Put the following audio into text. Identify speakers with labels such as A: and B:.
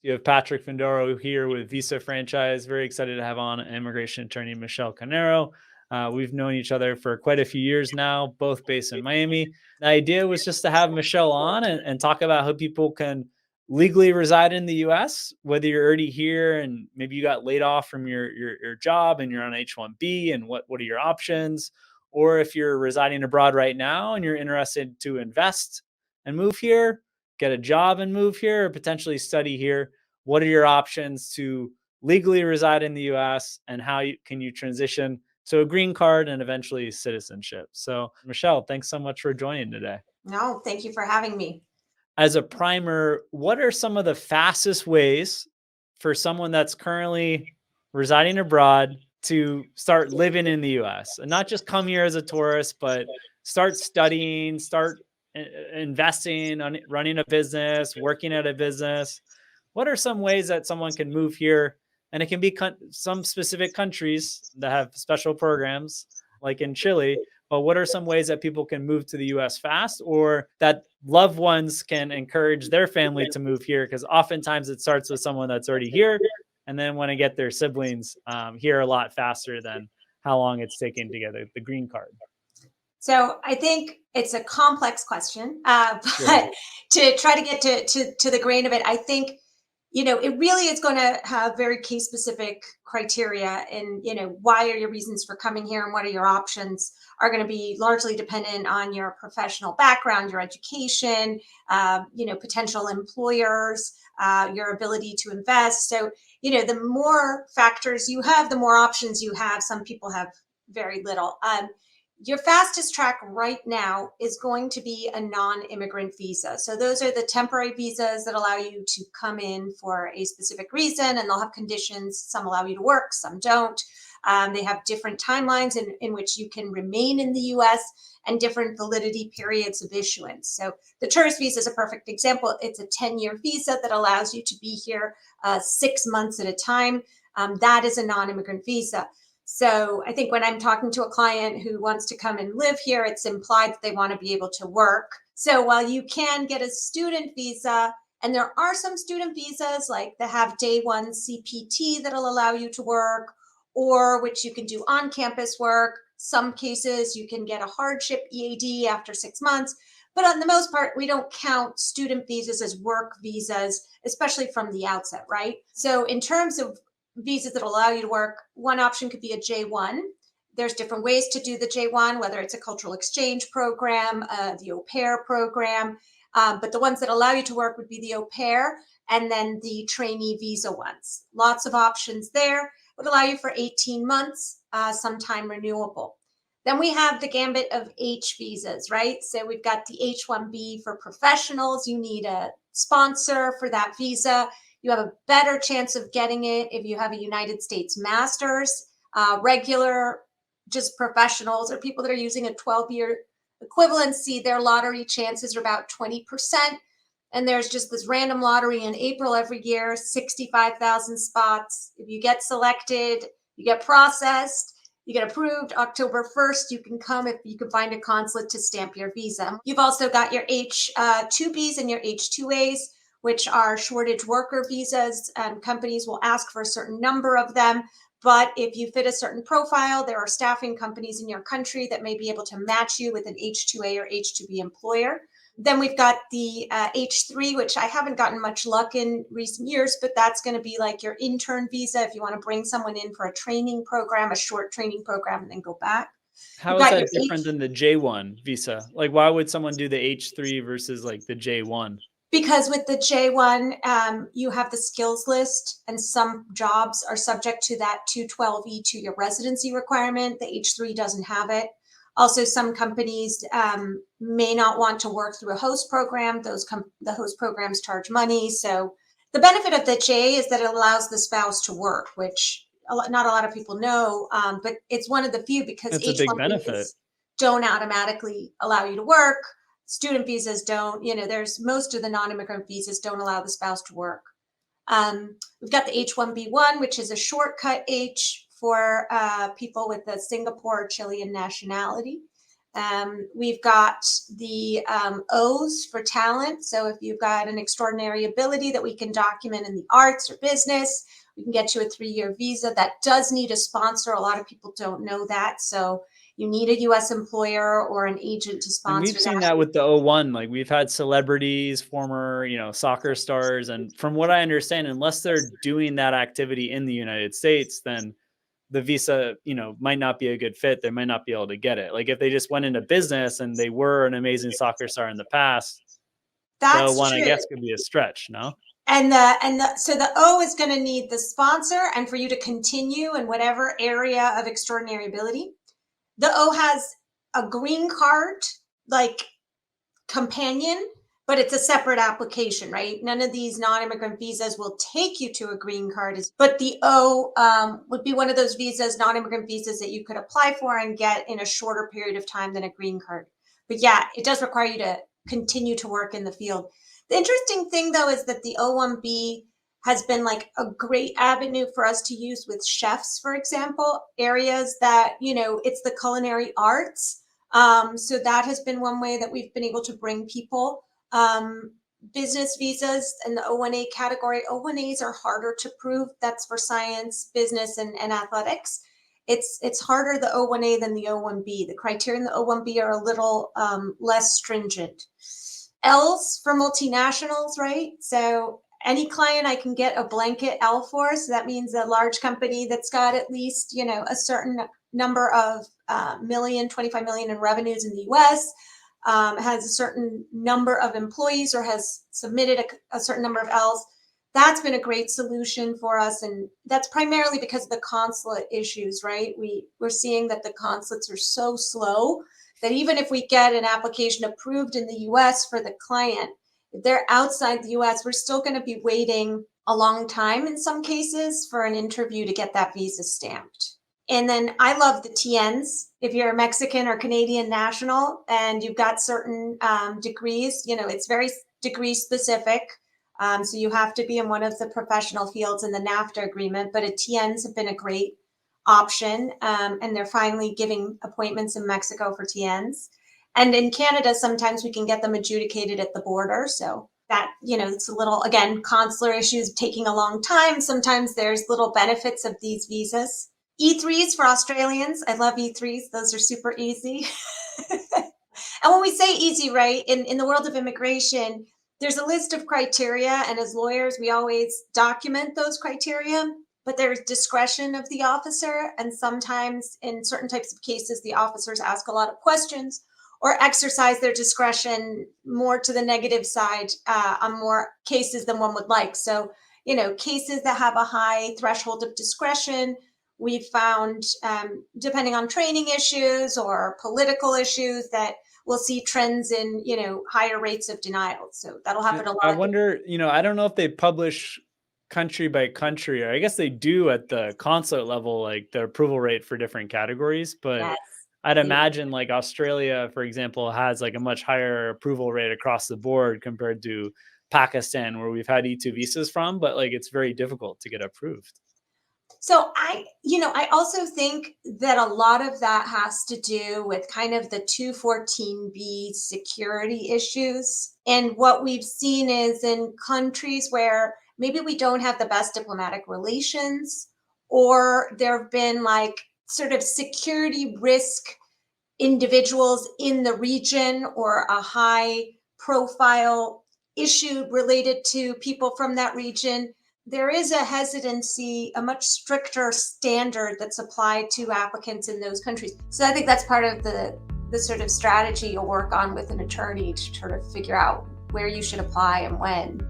A: You have Patrick Findoro here with Visa Franchise. Very excited to have on immigration attorney Michelle Canero. We've known each other for quite a few years now, both based in Miami. The idea was just to have Michelle on and talk about how people can legally reside in the US, whether you're already here and maybe you got laid off from your job and you're on H-1B, and what are your options? Or if you're residing abroad right now and you're interested to invest and move here, get a job and move here, or potentially study here, what are your options to legally reside in the US, and how can you transition to a green card and eventually citizenship? So, Michelle, thanks so much for joining today.
B: No, thank you for having me.
A: As a primer, what are some of the fastest ways for someone that's currently residing abroad to start living in the US and not just come here as a tourist, but start studying, start investing, on running a business, working at a business? What are some ways that someone can move here? And it can be some specific countries that have special programs, like in Chile. But what are some ways that people can move to the US fast, or that loved ones can encourage their family to move here? Because oftentimes it starts with someone that's already here and then want to get their siblings here a lot faster than how long it's taken to get the green card.
B: So I think it's a complex question,
A: Sure.
B: but to try to get to the grain of it, I think it really is going to have very case specific criteria, and why are your reasons for coming here and what are your options are going to be largely dependent on your professional background, your education, potential employers, your ability to invest. So the more factors you have, the more options you have. Some people have very little. Your fastest track right now is going to be a non-immigrant visa. So those are the temporary visas that allow you to come in for a specific reason, and they'll have conditions. Some allow you to work, some don't. They have different timelines in which you can remain in the US and different validity periods of issuance. So the tourist visa is a perfect example. It's a 10-year visa that allows you to be here 6 months at a time. That is a non-immigrant visa. So I think when I'm talking to a client who wants to come and live here, it's implied that they want to be able to work. So while you can get a student visa, and there are some student visas like they have day one CPT that'll allow you to work, or which you can do on campus work. Some cases you can get a hardship EAD after 6 months. But on the most part, we don't count student visas as work visas, especially from the outset, right? So in terms of visas that allow you to work, one option could be a J1. There's different ways to do the J1, whether it's a cultural exchange program, the au pair program. But the ones that allow you to work would be the au pair and then the trainee visa ones. Lots of options there. Would allow you for 18 months, sometime renewable. Then we have the gambit of H visas, right? So we've got the H-1B for professionals. You need a sponsor for that visa. You have a better chance of getting it if you have a United States master's. Regular, just professionals or people that are using a 12-year equivalency, their lottery chances are about 20%. And there's just this random lottery in April every year, 65,000 spots. If you get selected, you get processed, you get approved. October 1st, you can come if you can find a consulate to stamp your visa. You've also got your H-2Bs and your H-2As, which are shortage worker visas. Companies will ask for a certain number of them. But if you fit a certain profile, there are staffing companies in your country that may be able to match you with an H-2A or H-2B employer. Then we've got the H-3, which I haven't gotten much luck in recent years, but that's going to be like your intern visa if you want to bring someone in for a training program, a short training program, and then go back.
A: How is that different than the J1 visa? Like, why would someone do the H-3 versus like the J1?
B: Because with the J1, you have the skills list, and some jobs are subject to that 212E to your residency requirement. The H-3 doesn't have it. Also, some companies may not want to work through a host program. The host programs charge money. So the benefit of the J is that it allows the spouse to work, which not a lot of people know, but it's one of the few, because
A: It's a big benefit.
B: don't automatically allow you to work. Student visas don't. There's most of the non-immigrant visas don't allow the spouse to work. We've got the H-1B1, which is a shortcut H for people with a Singapore or Chilean nationality. We've got the O's for talent. So if you've got an extraordinary ability that we can document in the arts or business, we can get you a 3-year visa. That does need a sponsor. A lot of people don't know that. So you need a US employer or an agent to sponsor
A: And we've seen that with the O1. Like we've had celebrities, former, soccer stars. And from what I understand, unless they're doing that activity in the United States, then the visa, might not be a good fit. They might not be able to get it. Like if they just went into business and they were an amazing soccer star in the past, the
B: That's
A: O1, I
B: true.
A: guess, could be a stretch, no?
B: So the O is going to need the sponsor and for you to continue in whatever area of extraordinary ability. The O has a green card, like companion, but it's a separate application, right? None of these non-immigrant visas will take you to a green card, but the O would be one of those visas, non-immigrant visas that you could apply for and get in a shorter period of time than a green card. But yeah, it does require you to continue to work in the field. The interesting thing though is that the O1B has been like a great avenue for us to use with chefs, for example, areas that, it's the culinary arts. So that has been one way that we've been able to bring people. Business visas in the O1A category. O1As are harder to prove. That's for science, business, and athletics. It's harder the O1A than the O1B. The criteria in the O1B are a little less stringent. L's for multinationals, right? So any client I can get a blanket L for. So that means a large company that's got at least, a certain number of 25 million in revenues in the US, has a certain number of employees or has submitted a certain number of L's. That's been a great solution for us. And that's primarily because of the consulate issues, right? We're seeing that the consulates are so slow that even if we get an application approved in the US for the client, if they're outside the US, we're still going to be waiting a long time in some cases for an interview to get that visa stamped. And then I love the TNs. If you're a Mexican or Canadian national and you've got certain degrees, it's very degree specific. So you have to be in one of the professional fields in the NAFTA agreement, but TNs have been a great option. And they're finally giving appointments in Mexico for TNs. And in Canada, sometimes we can get them adjudicated at the border. So that, it's a little, again, consular issues taking a long time. Sometimes there's little benefits of these visas. E3s for Australians. I love E3s. Those are super easy. And when we say easy, right, in the world of immigration, there's a list of criteria. And as lawyers, we always document those criteria, but there's discretion of the officer. And sometimes in certain types of cases, the officers ask a lot of questions or exercise their discretion more to the negative side on more cases than one would like. So, cases that have a high threshold of discretion, we've found, depending on training issues or political issues, that we'll see trends in, higher rates of denial. So that'll happen a lot.
A: I wonder, I don't know if they publish country by country, or I guess they do at the consulate level, like the approval rate for different categories. But
B: Yes.
A: I'd imagine like Australia, for example, has like a much higher approval rate across the board compared to Pakistan, where we've had E2 visas from, but like it's very difficult to get approved.
B: So I also think that a lot of that has to do with kind of the 214B security issues. And what we've seen is in countries where maybe we don't have the best diplomatic relations, or there have been like sort of security risk individuals in the region or a high profile issue related to people from that region, there is a hesitancy, a much stricter standard that's applied to applicants in those countries. So I think that's part of the sort of strategy you'll work on with an attorney to sort of figure out where you should apply and when.